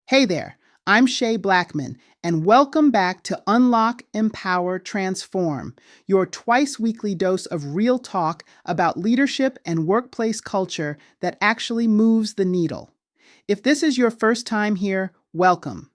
Hey there, I'm Shay Blackmon, and welcome back to Unlock, Empower, Transform, your twice weekly dose of real talk about leadership and workplace culture that actually moves the needle. If this is your first time here, welcome.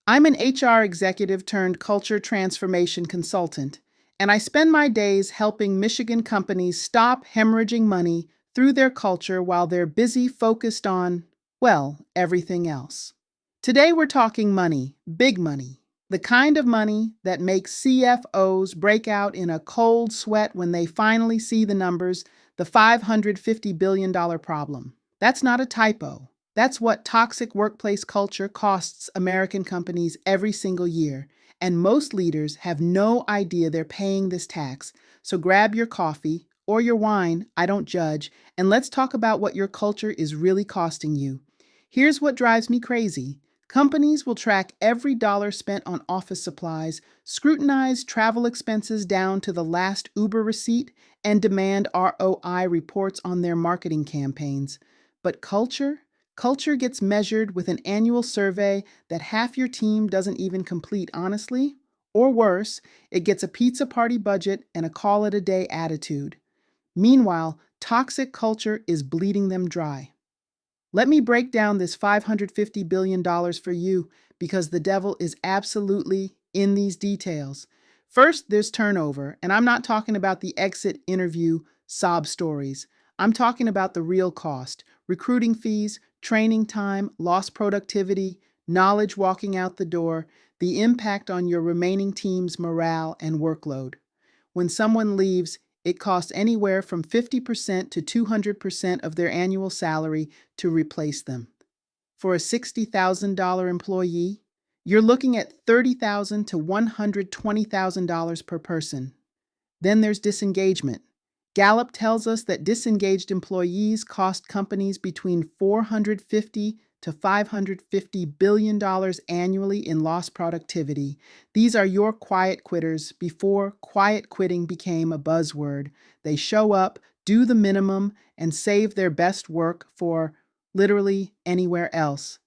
I'm an HR executive turned culture transformation consultant, and I spend my days helping Michigan companies stop hemorrhaging money through their culture while they're busy focused on, well, everything else. Today we're talking money, big money, the kind of money that makes CFOs break out in a cold sweat when they finally see the numbers, the $550 billion problem. That's not a typo. That's what toxic workplace culture costs American companies every single year, and most leaders have no idea they're paying this tax. So grab your coffee or your wine, I don't judge, and let's talk about what your culture is really costing you. Here's what drives me crazy. Companies will track every dollar spent on office supplies, scrutinize travel expenses down to the last Uber receipt, and demand ROI reports on their marketing campaigns. But culture? Culture gets measured with an annual survey that half your team doesn't even complete honestly. Or worse, it gets a pizza party budget and a call it a day attitude. Meanwhile, toxic culture is bleeding them dry. Let me break down this $550 billion for you because the devil is absolutely in these details. First, there's turnover, and I'm not talking about the exit interview sob stories. I'm talking about the real cost: recruiting fees, training time, lost productivity, knowledge walking out the door, the impact on your remaining team's morale and workload. When someone leaves, it costs anywhere from 50% to 200% of their annual salary to replace them. For a $60,000 employee, you're looking at $30,000 to $120,000 per person. Then there's disengagement. Gallup tells us that disengaged employees cost companies between $450 to $550 billion annually in lost productivity. These are your quiet quitters before quiet quitting became a buzzword. They show up, do the minimum, and save their best work for literally anywhere else.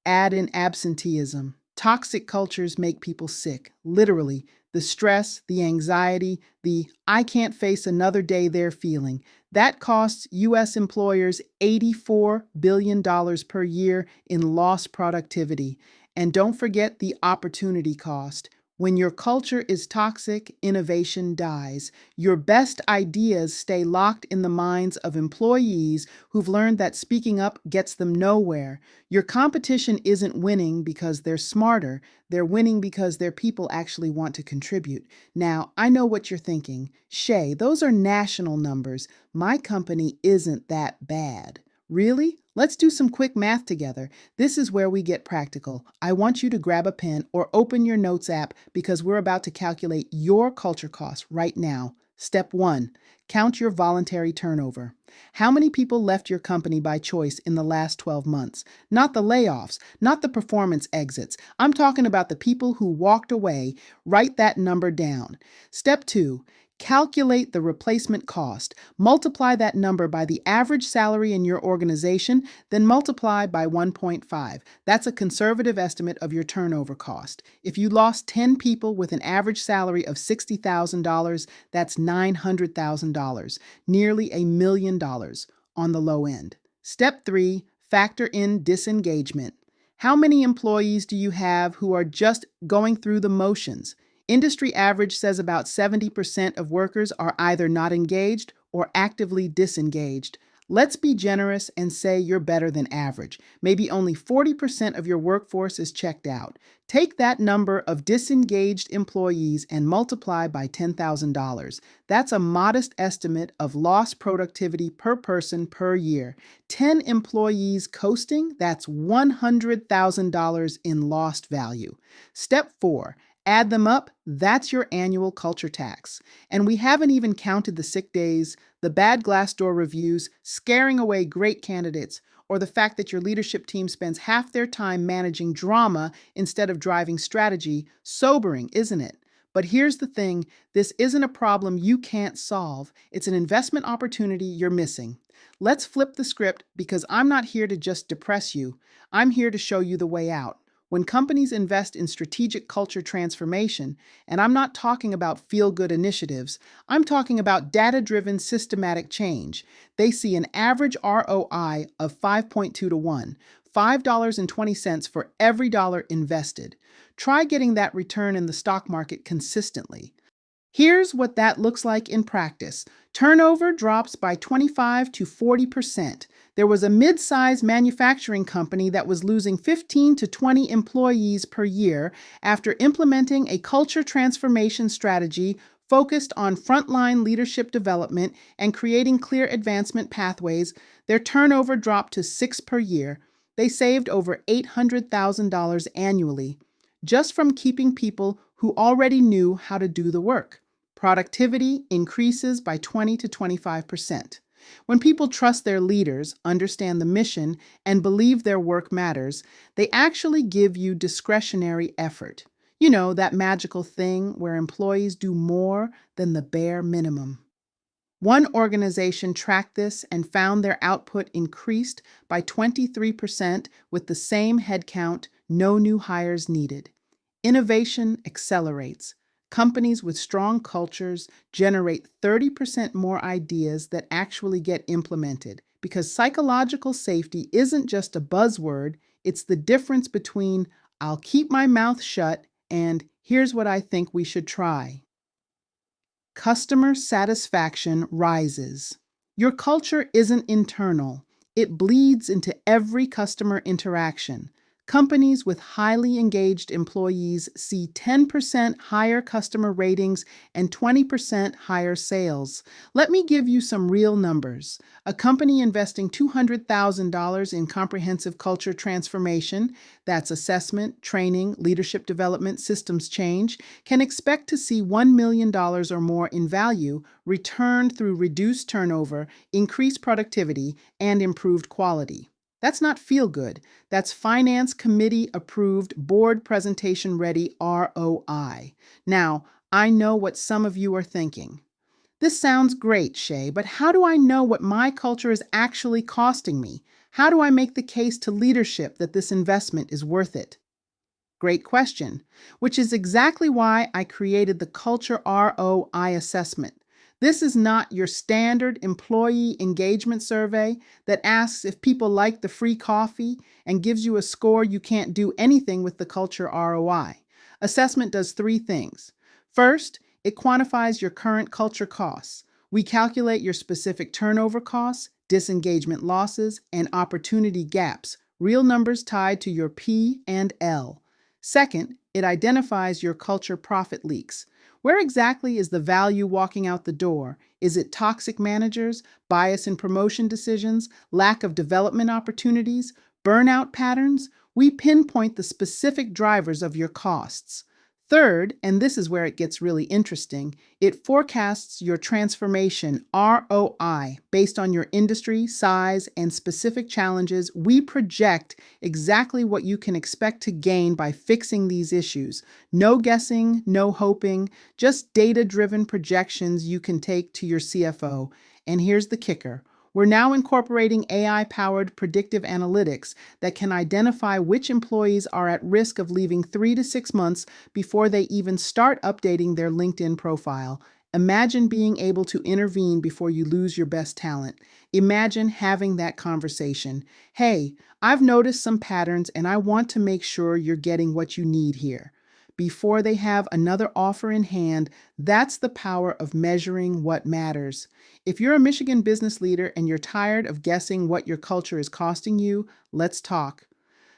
Add in absenteeism. Toxic cultures make people sick, literally. The stress, the anxiety, the I can't face another day they're feeling. That costs U.S. employers $84 billion per year in lost productivity. And don't forget the opportunity cost. When your culture is toxic, innovation dies. Your best ideas stay locked in the minds of employees who've learned that speaking up gets them nowhere. Your competition isn't winning because they're smarter. They're winning because their people actually want to contribute. Now, I know what you're thinking. Shay, those are national numbers. My company isn't that bad. Really? Let's do some quick math together. This is where we get practical. I want you to grab a pen or open your notes app because we're about to calculate your culture costs right now. Step 1. Count your voluntary turnover. How many people left your company by choice in the last 12 months? Not the layoffs, not the performance exits. I'm talking about the people who walked away. Write that number down. Step 2. Calculate the replacement cost. Multiply that number by the average salary in your organization, then multiply by 1.5. That's a conservative estimate of your turnover cost. If you lost 10 people with an average salary of $60,000, that's $900,000, nearly $1 million on the low end. Step 3, factor in disengagement. How many employees do you have who are just going through the motions? Industry average says about 70% of workers are either not engaged or actively disengaged. Let's be generous and say you're better than average. Maybe only 40% of your workforce is checked out. Take that number of disengaged employees and multiply by $10,000. That's a modest estimate of lost productivity per person per year. 10 employees coasting, that's $100,000 in lost value. Step 4. Add them up, that's your annual culture tax. And we haven't even counted the sick days, the bad Glassdoor reviews, scaring away great candidates, or the fact that your leadership team spends half their time managing drama instead of driving strategy. Sobering, isn't it? But here's the thing, this isn't a problem you can't solve. It's an investment opportunity you're missing. Let's flip the script because I'm not here to just depress you. I'm here to show you the way out. When companies invest in strategic culture transformation, and I'm not talking about feel-good initiatives, I'm talking about data-driven systematic change, they see an average ROI of 5.2 to 1, $5.20 for every dollar invested. Try getting that return in the stock market consistently. Here's what that looks like in practice. Turnover drops by 25 to 40%. There was a mid-sized manufacturing company that was losing 15 to 20 employees per year after implementing a culture transformation strategy focused on frontline leadership development and creating clear advancement pathways. Their turnover dropped to 6 per year. They saved over $800,000 annually just from keeping people who already knew how to do the work. Productivity increases by 20 to 25%. When people trust their leaders, understand the mission, and believe their work matters, they actually give you discretionary effort. You know, that magical thing where employees do more than the bare minimum. One organization tracked this and found their output increased by 23% with the same headcount, no new hires needed. Innovation accelerates. Companies with strong cultures generate 30% more ideas that actually get implemented because psychological safety isn't just a buzzword, it's the difference between "I'll keep my mouth shut" and "here's what I think we should try." Customer satisfaction rises. Your culture isn't internal, it bleeds into every customer interaction. Companies with highly engaged employees see 10% higher customer ratings and 20% higher sales. Let me give you some real numbers. A company investing $200,000 in comprehensive culture transformation, that's assessment, training, leadership development, systems change, can expect to see $1 million or more in value returned through reduced turnover, increased productivity, and improved quality. That's not feel good. That's finance committee approved, board presentation ready ROI. Now, I know what some of you are thinking. This sounds great, Shay, but how do I know what my culture is actually costing me? How do I make the case to leadership that this investment is worth it? Great question, which is exactly why I created the Culture ROI Assessment. This is not your standard employee engagement survey that asks if people like the free coffee and gives you a score you can't do anything with the culture ROI. Assessment does three things. First, it quantifies your current culture costs. We calculate your specific turnover costs, disengagement losses, and opportunity gaps, real numbers tied to your P and L. Second, it identifies your culture profit leaks. Where exactly is the value walking out the door? Is it toxic managers, bias in promotion decisions, lack of development opportunities, burnout patterns? We pinpoint the specific drivers of your costs. Third, and this is where it gets really interesting, it forecasts your transformation ROI based on your industry, size, and specific challenges. We project exactly what you can expect to gain by fixing these issues. No guessing, no hoping, just data-driven projections you can take to your CFO. And here's the kicker. We're now incorporating AI-powered predictive analytics that can identify which employees are at risk of leaving 3 to 6 months before they even start updating their LinkedIn profile. Imagine being able to intervene before you lose your best talent. Imagine having that conversation. Hey, I've noticed some patterns and I want to make sure you're getting what you need here. Before they have another offer in hand, that's the power of measuring what matters. If you're a Michigan business leader and you're tired of guessing what your culture is costing you, let's talk.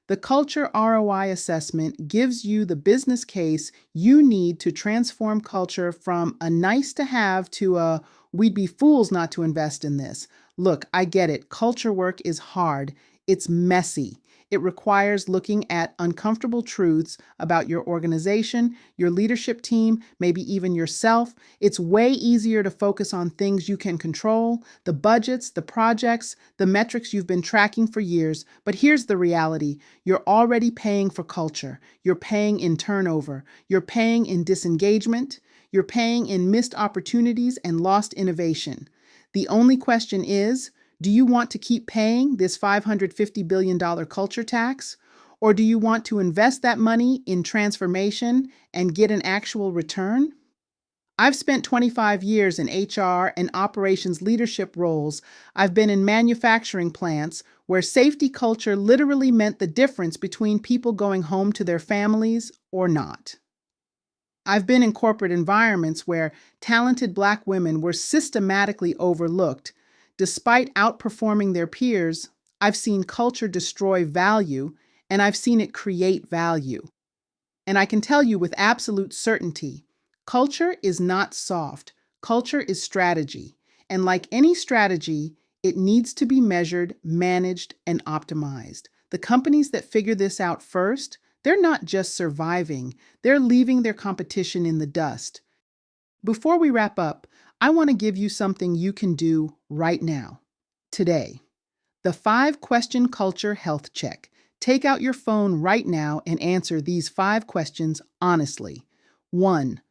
The Culture ROI Assessment gives you the business case you need to transform culture from a nice to have to a we'd be fools not to invest in this. Look, I get it. Culture work is hard. It's messy. It requires looking at uncomfortable truths about your organization, your leadership team, maybe even yourself. It's way easier to focus on things you can control, the budgets, the projects, the metrics you've been tracking for years. But here's the reality. You're already paying for culture. You're paying in turnover. You're paying in disengagement. You're paying in missed opportunities and lost innovation. The only question is, do you want to keep paying this $550 billion culture tax? Or do you want to invest that money in transformation and get an actual return? I've spent 25 years in HR and operations leadership roles. I've been in manufacturing plants where safety culture literally meant the difference between people going home to their families or not. I've been in corporate environments where talented Black women were systematically overlooked. Despite outperforming their peers, I've seen culture destroy value, and I've seen it create value. And I can tell you with absolute certainty, culture is not soft. Culture is strategy. And like any strategy, it needs to be measured, managed, and optimized. The companies that figure this out first, they're not just surviving, they're leaving their competition in the dust. Before we wrap up, I want to give you something you can do right now, today. The 5-question culture health check. Take out your phone right now and answer these 5 questions honestly. 1.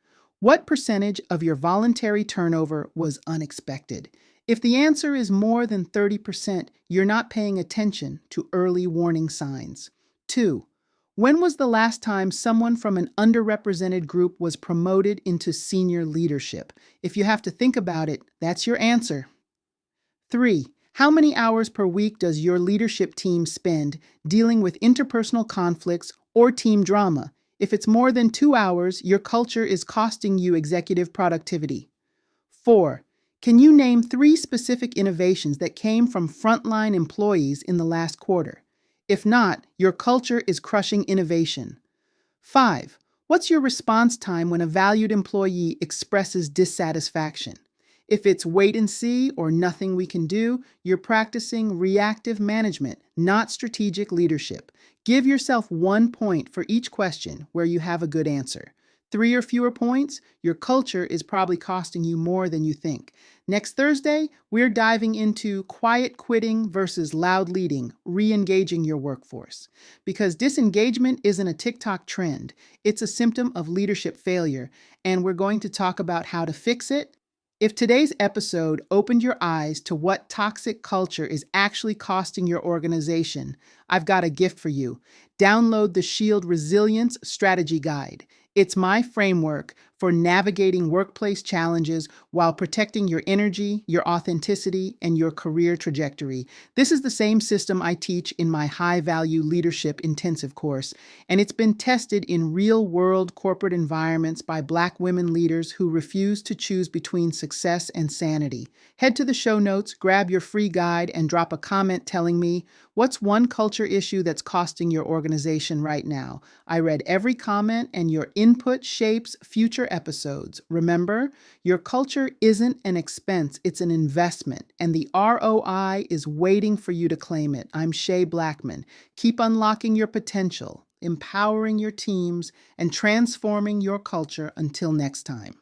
What percentage of your voluntary turnover was unexpected? If the answer is more than 30%, you're not paying attention to early warning signs. 2. When was the last time someone from an underrepresented group was promoted into senior leadership? If you have to think about it, that's your answer. 3. How many hours per week does your leadership team spend dealing with interpersonal conflicts or team drama? If it's more than 2 hours, your culture is costing you executive productivity. 4. Can you name 3 specific innovations that came from frontline employees in the last quarter? If not, your culture is crushing innovation. 5. What's your response time when a valued employee expresses dissatisfaction? If it's wait and see or nothing we can do, you're practicing reactive management, not strategic leadership. Give yourself 1 point for each question where you have a good answer. 3 or fewer points, your culture is probably costing you more than you think. Next Thursday, we're diving into quiet quitting versus loud leading, re-engaging your workforce. Because disengagement isn't a TikTok trend, it's a symptom of leadership failure, and we're going to talk about how to fix it. If today's episode opened your eyes to what toxic culture is actually costing your organization, I've got a gift for you. Download the Shield Resilience Strategy Guide. It's my framework for navigating workplace challenges while protecting your energy, your authenticity, and your career trajectory. This is the same system I teach in my high-value leadership intensive course, and it's been tested in real-world corporate environments by Black women leaders who refuse to choose between success and sanity. Head to the show notes, grab your free guide, and drop a comment telling me, what's one culture issue that's costing your organization right now? I read every comment, and your input shapes future episodes. Remember, your culture isn't an expense, it's an investment, and the ROI is waiting for you to claim it. I'm Shay Blackmon. Keep unlocking your potential, empowering your teams, and transforming your culture until next time.